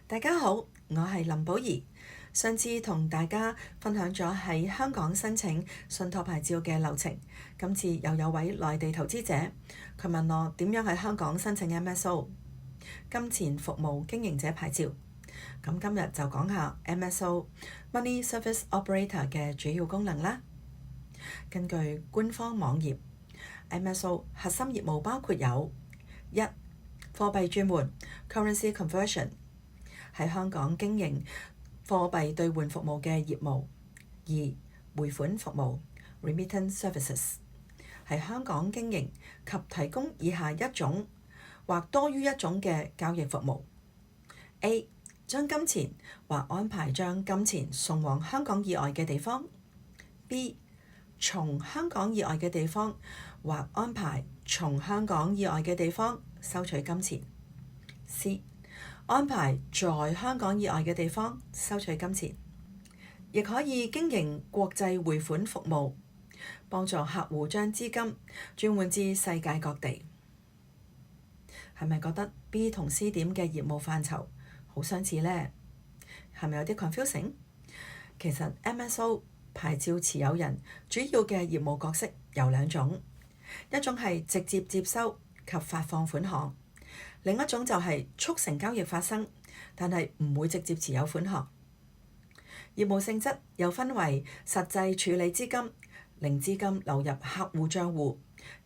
大家好，我係林寶儀。上次同大家分享咗喺香港申請信託牌照嘅流程，今次又有位內地投資者，佢問我點樣喺香港申請 MSO 金錢服務經營者牌照。咁今日就講下 MSO Money Service Operator 嘅主要功能啦。根據官方網頁，MSO 核心業務包括有：一、貨幣轉換 Currency Conversion，喺香港經營貨幣兌換服務嘅業務；二、匯款服務 Remittance Services， 喺香港經營及提供以下一種或多於一種嘅交易服務。A. 將金錢或安排將金錢送往香港以外嘅地方。B. 從香港以外嘅地方或安排從香港以外嘅地方收取金錢。C. 安排在香港以外嘅地方收取金錢，亦可以經營國際匯款服務，幫助客戶將資金轉換至世界各地。係咪覺得 B 同 C 點嘅業務範疇好相似呢？係咪有啲 confusing？ 其實 MSO 牌照持有人主要嘅業務角色有兩種，一種係直接接收及發放款項，另一種就係促成交易發生，但係唔會直接持有款項。業務性質又分為實際處理資金，令資金流入客戶帳戶，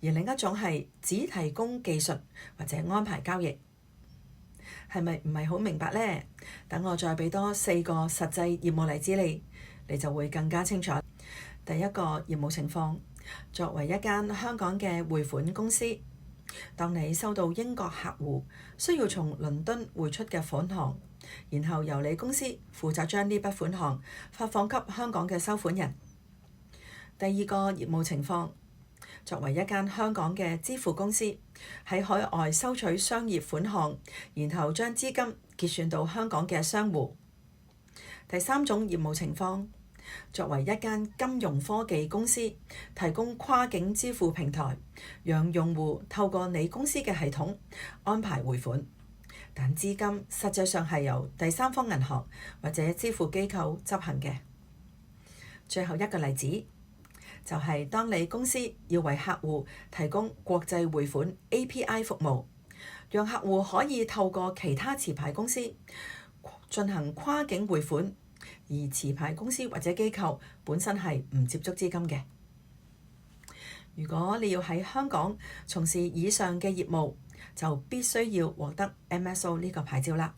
而另一種係只提供技術或者安排交易。係咪唔係好明白呢？等我再俾多4個實際業務例子你就會更加清楚。第一個業務情況，作為一間香港嘅匯款公司，當你收到英國客戶需要從倫敦匯出嘅款項，然後由你公司負責將呢筆款項發放給香港嘅收款人。第二個業務情況，作為一間香港嘅支付公司，喺海外收取商業款項，然後將資金結算到香港嘅商戶。第三種業務情況，作為一間金融科技公司，提供跨境支付平台，讓用戶透過你公司嘅系統安排匯款，但資金實際上係由第三方銀行或者支付機構執行嘅。最後一個例子，就係當你公司要為客戶提供國際匯款 API 服務，讓客戶可以透過其他持牌公司進行跨境匯款，而持牌公司或者機構本身係唔接觸資金嘅。如果你要喺香港從事以上嘅業務，就必須要獲得 MSO 呢個牌照啦。